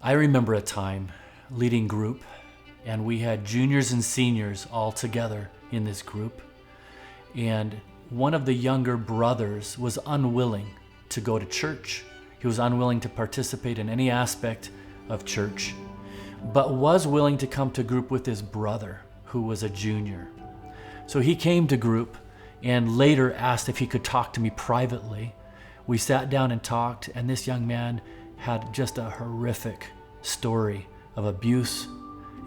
I remember a time leading group, and we had juniors and seniors all together in this group. And one of the younger brothers was unwilling to go to church. He was unwilling to participate in any aspect of church, but was willing to come to group with his brother, who was a junior. So he came to group and later asked if he could talk to me privately. We sat down and talked, and this young man had just a horrific story of abuse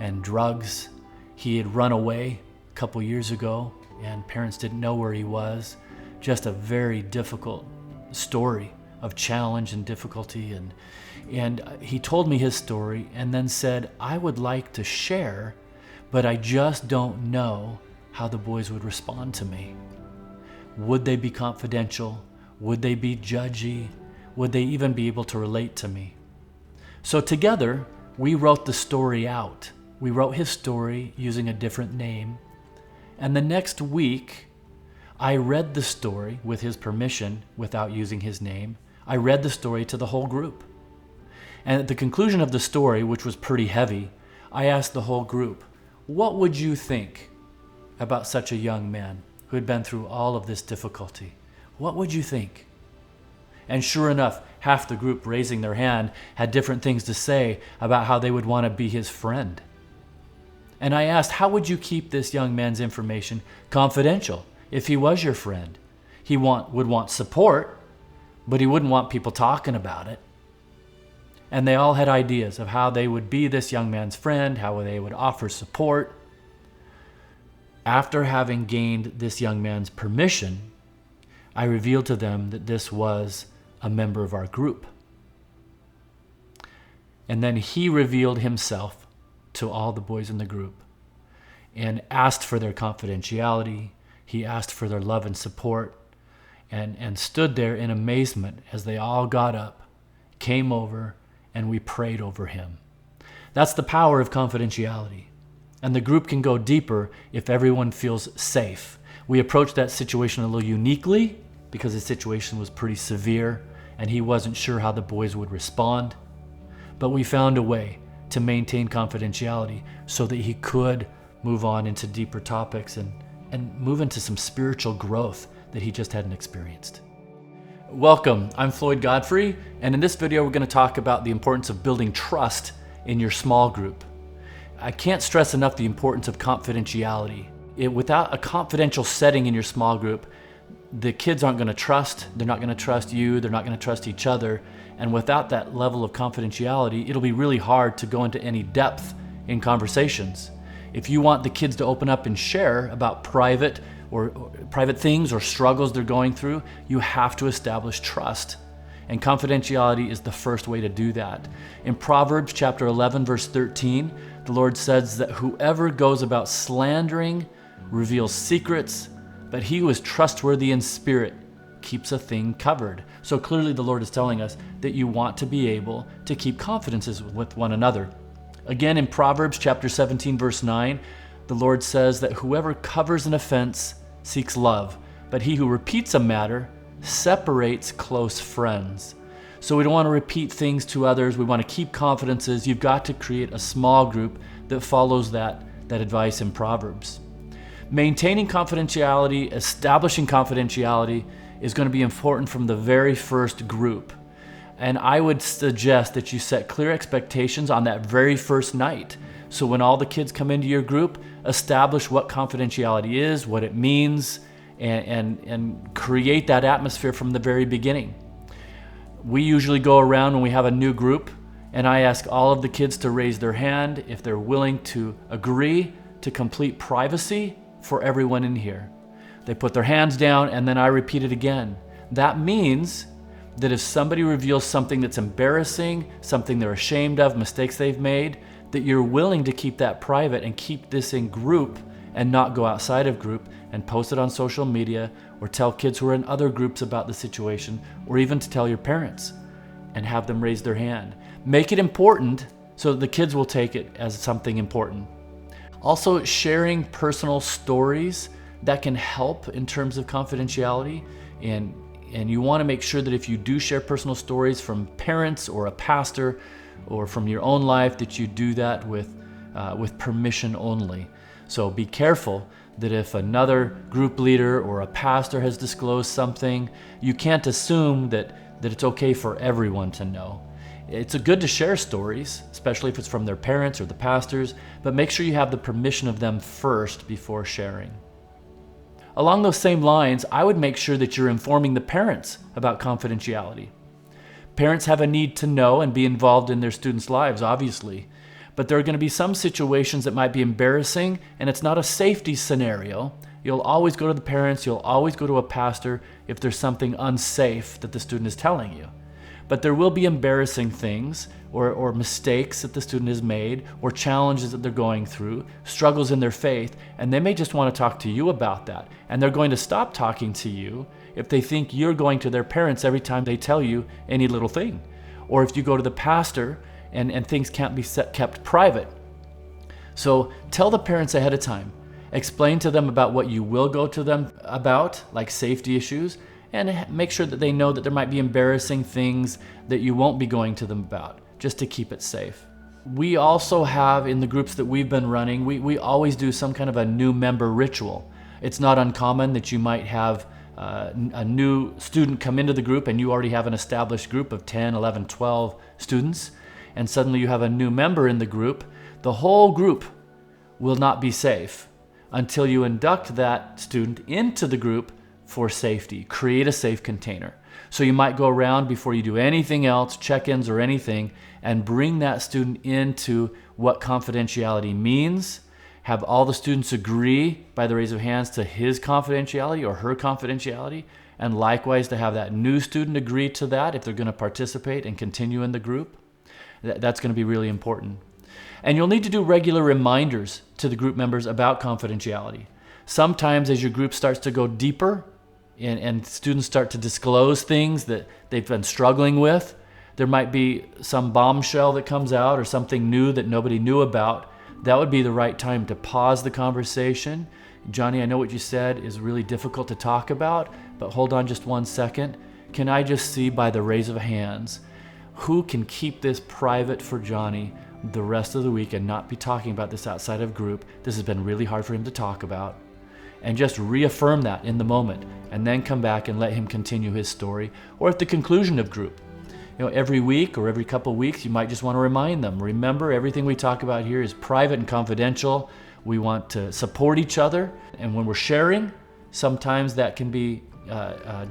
and drugs. He had run away a couple years ago, and parents didn't know where he was. Just a very difficult story of challenge and difficulty. And he told me his story and then said, I would like to share, but I just don't know how the boys would respond to me. Would they be confidential? Would they be judgy? Would they even be able to relate to me? So together, we wrote the story out. We wrote his story using a different name. And the next week, I read the story with his permission without using his name. I read the story to the whole group. And at the conclusion of the story, which was pretty heavy, I asked the whole group, what would you think about such a young man who had been through all of this difficulty? What would you think? And sure enough, half the group raising their hand had different things to say about how they would want to be his friend. And I asked, how would you keep this young man's information confidential if he was your friend? He would want support, but he wouldn't want people talking about it. And they all had ideas of how they would be this young man's friend, how they would offer support. After having gained this young man's permission, I revealed to them that this was a member of our group. And then he revealed himself to all the boys in the group and asked for their confidentiality. He asked for their love and support, and stood there in amazement as they all got up, came over, and we prayed over him. That's the power of confidentiality. And the group can go deeper if everyone feels safe. We approached that situation a little uniquely because the situation was pretty severe and he wasn't sure how the boys would respond. But we found a way to maintain confidentiality so that he could move on into deeper topics and move into some spiritual growth that he just hadn't experienced. Welcome, I'm Floyd Godfrey, and in this video we're going to talk about the importance of building trust in your small group. I can't stress enough the importance of confidentiality. Without a confidential setting in your small group, the kids aren't going to trust, they're not going to trust you, they're not going to trust each other, and without that level of confidentiality, it'll be really hard to go into any depth in conversations. If you want the kids to open up and share about private things or struggles they're going through, you have to establish trust. And confidentiality is the first way to do that. In Proverbs chapter 11, verse 13, the Lord says that whoever goes about slandering reveals secrets, but he who is trustworthy in spirit keeps a thing covered. So clearly the Lord is telling us that you want to be able to keep confidences with one another. Again, in Proverbs chapter 17, verse 9, the Lord says that whoever covers an offense seeks love, but he who repeats a matter separates close friends. So we don't want to repeat things to others. We want to keep confidences. You've got to create a small group that follows that advice in Proverbs. Maintaining confidentiality, establishing confidentiality is going to be important from the very first group. And I would suggest that you set clear expectations on that very first night. So when all the kids come into your group, establish what confidentiality is, what it means, and create that atmosphere from the very beginning. We usually go around when we have a new group, and I ask all of the kids to raise their hand if they're willing to agree to complete privacy for everyone in here. They put their hands down, and then I repeat it again. That means that if somebody reveals something that's embarrassing, something they're ashamed of, mistakes they've made, that you're willing to keep that private and keep this in group and not go outside of group and post it on social media or tell kids who are in other groups about the situation, or even to tell your parents and have them raise their hand. Make it important so that the kids will take it as something important. Also, sharing personal stories that can help in terms of confidentiality, and you want to make sure that if you do share personal stories from parents or a pastor, or from your own life that you do that with permission only. So be careful that if another group leader or a pastor has disclosed something, you can't assume that it's okay for everyone to know. It's good to share stories, especially if it's from their parents or the pastors, but make sure you have the permission of them first before sharing. Along those same lines, I would make sure that you're informing the parents about confidentiality. Parents have a need to know and be involved in their students' lives, obviously, but there are going to be some situations that might be embarrassing, and it's not a safety scenario. You'll always go to the parents, you'll always go to a pastor if there's something unsafe that the student is telling you. But there will be embarrassing things or mistakes that the student has made or challenges that they're going through, struggles in their faith, and they may just want to talk to you about that. And they're going to stop talking to you if they think you're going to their parents every time they tell you any little thing. Or if you go to the pastor and things can't be kept private. So tell the parents ahead of time. Explain to them about what you will go to them about, like safety issues, and make sure that they know that there might be embarrassing things that you won't be going to them about, just to keep it safe. We also have, in the groups that we've been running, we always do some kind of a new member ritual. It's not uncommon that you might have a new student come into the group and you already have an established group of 10, 11, 12 students, and suddenly you have a new member in the group. The whole group will not be safe until you induct that student into the group for safety. Create a safe container. So you might go around before you do anything else, check-ins or anything, and bring that student into what confidentiality means. Have all the students agree by the raise of hands to his confidentiality or her confidentiality, and likewise to have that new student agree to that if they're going to participate and continue in the group. That's going to be really important. And you'll need to do regular reminders to the group members about confidentiality. Sometimes as your group starts to go deeper and students start to disclose things that they've been struggling with, there might be some bombshell that comes out or something new that nobody knew about. That would be the right time to pause the conversation. Johnny, I know what you said is really difficult to talk about, but hold on just 1 second. Can I just see by the raise of hands who can keep this private for Johnny the rest of the week and not be talking about this outside of group? This has been really hard for him to talk about. And just reaffirm that in the moment, and then come back and let him continue his story. Or at the conclusion of group, every week or every couple of weeks, you might just want to remind them, remember, everything we talk about here is private and confidential. We want to support each other, and when we're sharing, sometimes that can be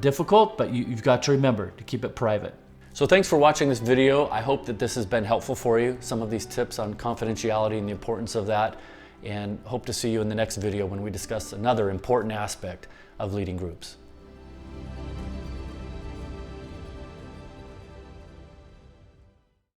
difficult, but you've got to remember to keep it private. So thanks for watching this video. I hope that this has been helpful for you, some of these tips on confidentiality and the importance of that, and hope to see you in the next video when we discuss another important aspect of leading groups.